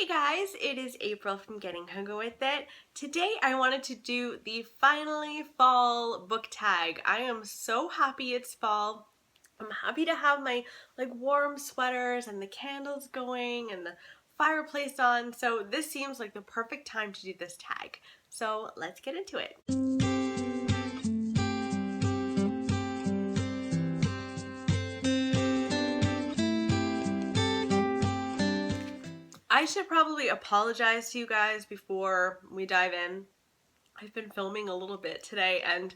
Hey guys, it is April from Getting Hungry With It. Today I wanted to do the finally fall book tag. I am so happy it's fall. I'm happy to have my warm sweaters and the candles going and the fireplace on. So this seems like the perfect time to do this tag. So let's get into it. I should probably apologize to you guys before we dive in. I've been filming a little bit today and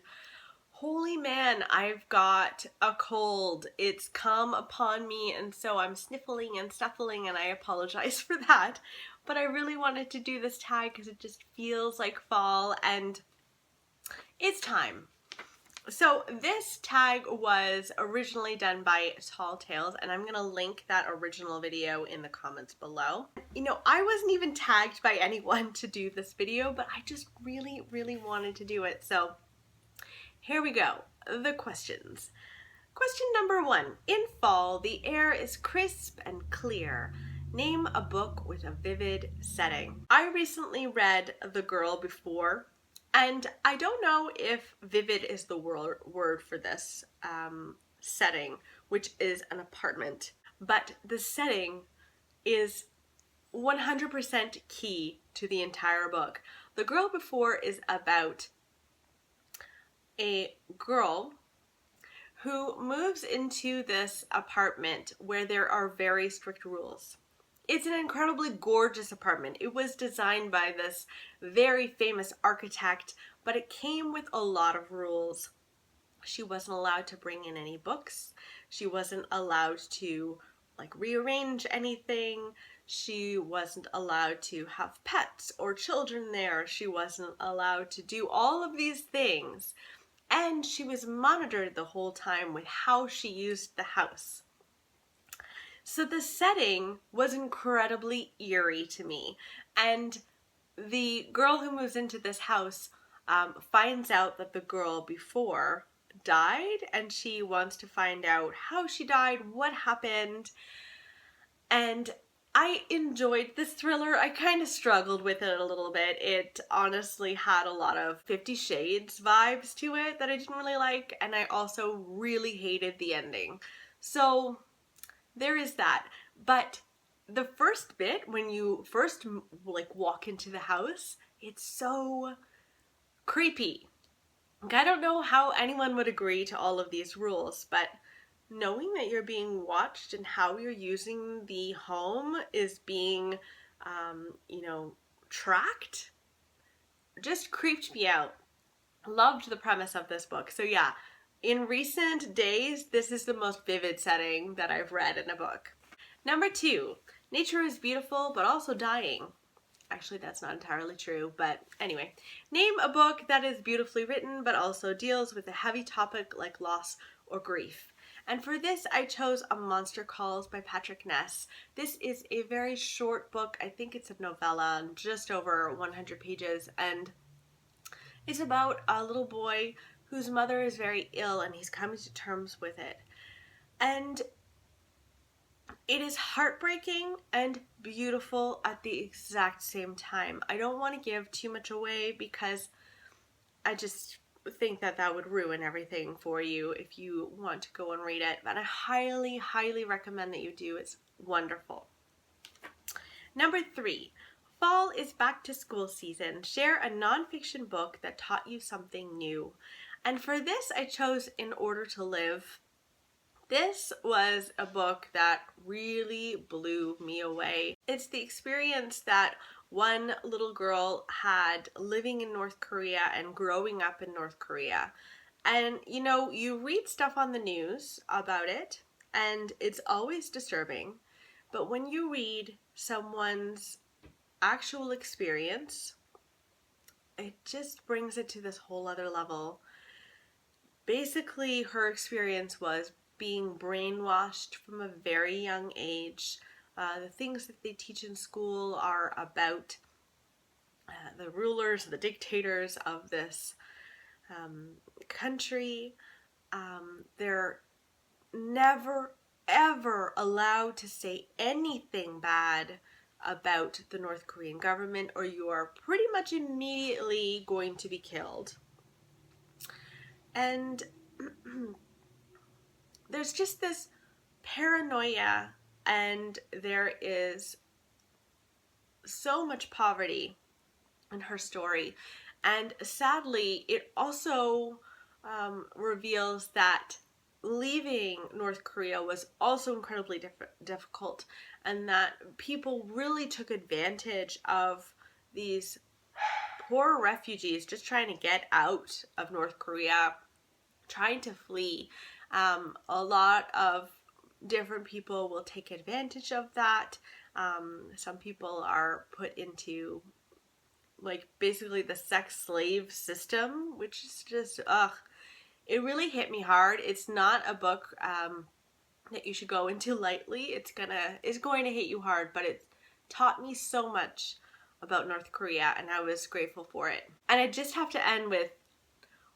holy man, I've got a cold. It's come upon me and so I'm sniffling and stuffling and I apologize for that. But I really wanted to do this tag because it just feels like fall and it's time. So this tag was originally done by Tall Tales and I'm gonna link that original video in the comments below. You know, I wasn't even tagged by anyone to do this video, but I just really wanted to do it. So here we go, the questions. Question number 1. In fall, the air is crisp and clear. Name a book with a vivid setting. I recently read The Girl Before, and I don't know if vivid is the word for this setting, which is an apartment, but the setting is 100% key to the entire book. The Girl Before is about a girl who moves into this apartment where there are very strict rules. It's an incredibly gorgeous apartment. It was designed by this very famous architect, but it came with a lot of rules. She wasn't allowed to bring in any books. She wasn't allowed to rearrange anything. She wasn't allowed to have pets or children there. She wasn't allowed to do all of these things. And she was monitored the whole time with how she used the house. So the setting was incredibly eerie to me. And the girl who moves into this house finds out that the girl before died, and she wants to find out how she died, what happened. And I enjoyed this thriller. I kind of struggled with it a little bit. It honestly had a lot of 50 Shades vibes to it that I didn't really like, and I also really hated the ending. So there is that. But the first bit, when you first walk into the house, it's so creepy. I don't know how anyone would agree to all of these rules, but knowing that you're being watched and how you're using the home is being, tracked, just creeped me out. Loved the premise of this book. So yeah, in recent days, this is the most vivid setting that I've read in a book. Number 2, nature is beautiful but also dying. Actually, that's not entirely true, but anyway. Name a book that is beautifully written but also deals with a heavy topic like loss or grief. And for this, I chose A Monster Calls by Patrick Ness. This is a very short book. I think it's a novella, just over 100 pages, and it's about a little boy whose mother is very ill and he's coming to terms with it. And it is heartbreaking and beautiful at the exact same time. I don't want to give too much away because I just think that that would ruin everything for you if you want to go and read it, but I highly recommend that you do. It's wonderful. Number 3, fall is back to school season. Share a nonfiction book that taught you something new. And for this, I chose In Order to Live. This was a book that really blew me away. It's the experience that one little girl had living in North Korea and growing up in North Korea. And you read stuff on the news about it and it's always disturbing, but when you read someone's actual experience, it just brings it to this whole other level. Basically, her experience was being brainwashed from a very young age. The things that they teach in school are about the rulers, the dictators of this country. They're never ever allowed to say anything bad about the North Korean government, or you are pretty much immediately going to be killed. And there's just this paranoia, and there is so much poverty in her story. And sadly, it also reveals that leaving North Korea was also incredibly difficult, and that people really took advantage of these poor refugees just trying to get out of North Korea, trying to flee. A lot of different people will take advantage of that. Some people are put into like basically the sex slave system, which is just, it really hit me hard. It's not a book that you should go into lightly. It's going to hit you hard, but it taught me so much about North Korea, and I was grateful for it. And I just have to end with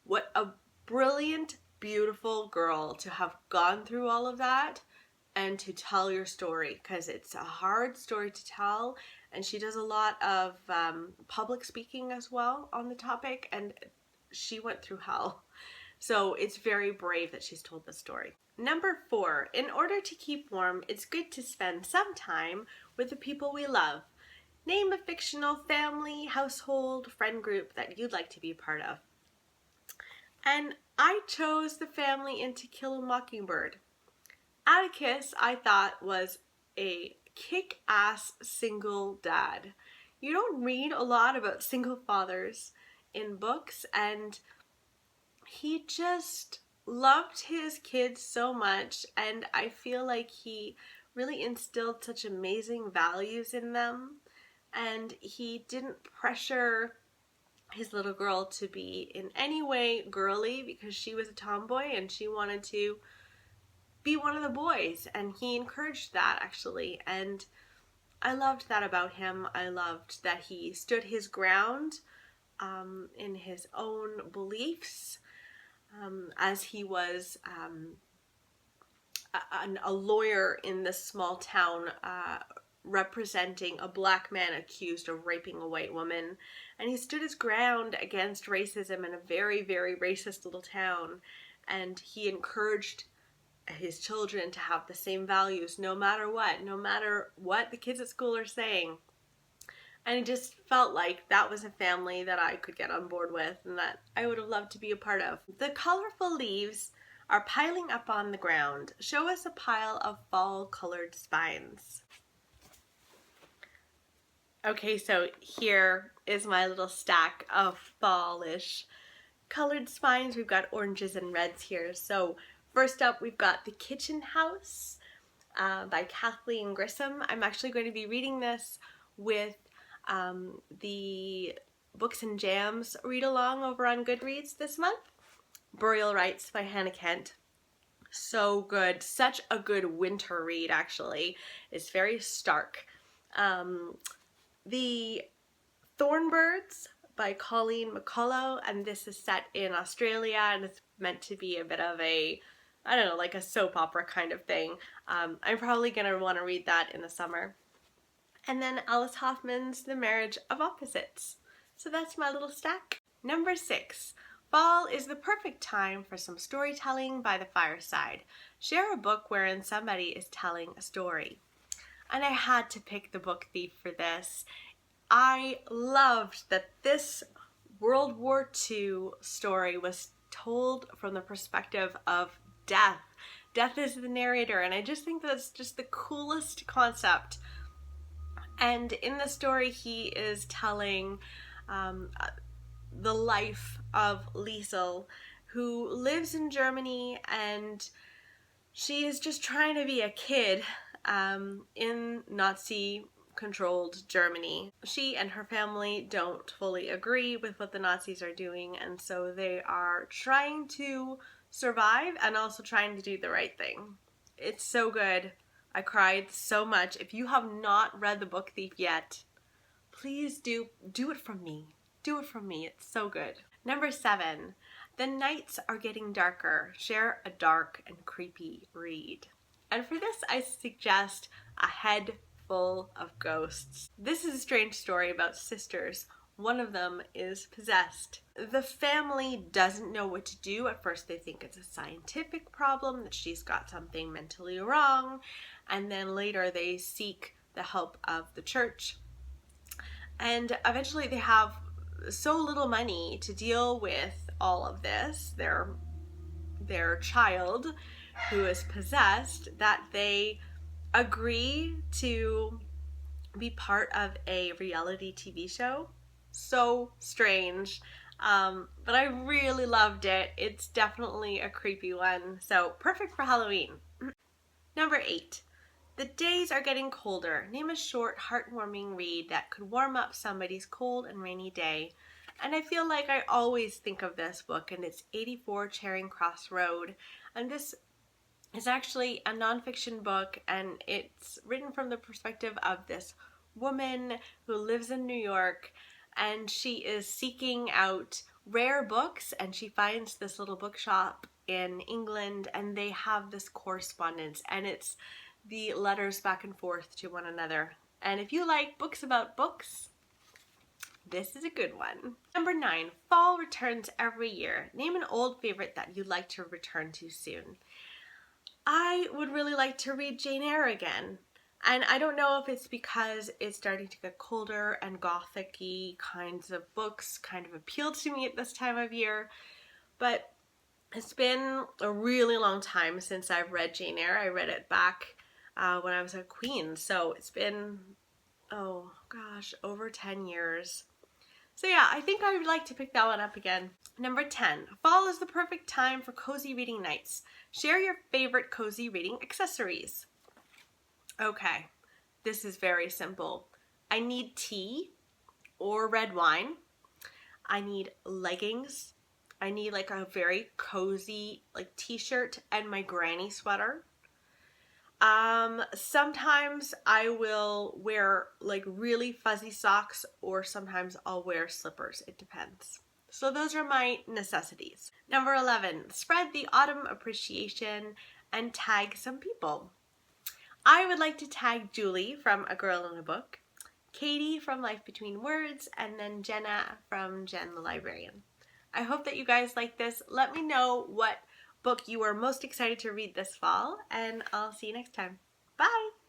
what a brilliant, beautiful girl to have gone through all of that and to tell your story, because it's a hard story to tell, and she does a lot of public speaking as well on the topic, and she went through hell. So it's very brave that she's told this story. Number 4, in order to keep warm, it's good to spend some time with the people we love. Name a fictional family, household, friend group that you'd like to be a part of. And I chose the family in To Kill a Mockingbird. Atticus, I thought, was a kick-ass single dad. You don't read a lot about single fathers in books, and he just loved his kids so much, and I feel like he really instilled such amazing values in them, and he didn't pressure his little girl to be in any way girly, because she was a tomboy and she wanted to be one of the boys, and he encouraged that, actually. And I loved that about him. I loved that he stood his ground in his own beliefs, as he was a lawyer in this small town, representing a black man accused of raping a white woman. And he stood his ground against racism in a very, very racist little town, and he encouraged his children to have the same values no matter what the kids at school are saying. And it just felt like that was a family that I could get on board with and that I would have loved to be a part of. The colorful leaves are piling up on the ground. Show us a pile of fall-colored spines. Okay, so here is my little stack of fallish colored spines. We've got oranges and reds here. So first up, we've got The Kitchen House by Kathleen Grissom. I'm actually going to be reading this with the Books and Jams read-along over on Goodreads this month. Burial Rites by Hannah Kent. So good. Such a good winter read, actually. It's very stark. The Thorn Birds by Colleen McCullough, and this is set in Australia, and it's meant to be a bit of a, I don't know, like a soap opera kind of thing. I'm probably going to want to read that in the summer. And then Alice Hoffman's The Marriage of Opposites. So that's my little stack. Number 6. Fall is the perfect time for some storytelling by the fireside. Share a book wherein somebody is telling a story. And I had to pick The Book Thief for this. I loved that this World War II story was told from the perspective of Death. Death is the narrator, and I just think that's just the coolest concept. And in the story, he is telling the life of Liesel, who lives in Germany, and she is just trying to be a kid in Nazi-controlled Germany. She and her family don't fully agree with what the Nazis are doing, and so they are trying to survive and also trying to do the right thing. It's so good. I cried so much. If you have not read The Book Thief yet, please do it from me. Do it from me. It's so good. Number 7. The nights are getting darker. Share a dark and creepy read. And for this, I suggest A Head full of ghosts. This is a strange story about sisters. One of them is possessed. The family doesn't know what to do. At first they think it's a scientific problem, that she's got something mentally wrong, and then later they seek the help of the church. And eventually they have so little money to deal with all of this, their child who is possessed, that they agree to be part of a reality TV show. So strange. But I really loved it. It's definitely a creepy one, so perfect for Halloween. Number 8. The days are getting colder. Name a short, heartwarming read that could warm up somebody's cold and rainy day. And I feel like I always think of this book, and it's 84 Charing Cross Road. And this is actually a nonfiction book, and it's written from the perspective of this woman who lives in New York, and she is seeking out rare books, and she finds this little bookshop in England, and they have this correspondence, and it's the letters back and forth to one another. And if you like books about books, this is a good one. Number 9, fall returns every year. Name an old favorite that you'd like to return to soon. I would really like to read Jane Eyre again. And I don't know if it's because it's starting to get colder and gothic-y kinds of books kind of appeal to me at this time of year, but it's been a really long time since I've read Jane Eyre. I read it back when I was at Queen's, so it's been, oh gosh, over 10 years. So yeah, I think I would like to pick that one up again. Number 10, fall is the perfect time for cozy reading nights. Share your favorite cozy reading accessories. Okay, this is very simple. I need tea or red wine. I need leggings. I need like a very cozy like t-shirt and my granny sweater. Sometimes I will wear like really fuzzy socks, or sometimes I'll wear slippers. It depends. So those are my necessities. Number 11, spread the autumn appreciation and tag some people. I would like to tag Julie from A Girl in a Book, Katie from Life Between Words, and then Jenna from Jen the Librarian. I hope that you guys like this. Let me know what book you are most excited to read this fall, and I'll see you next time. Bye!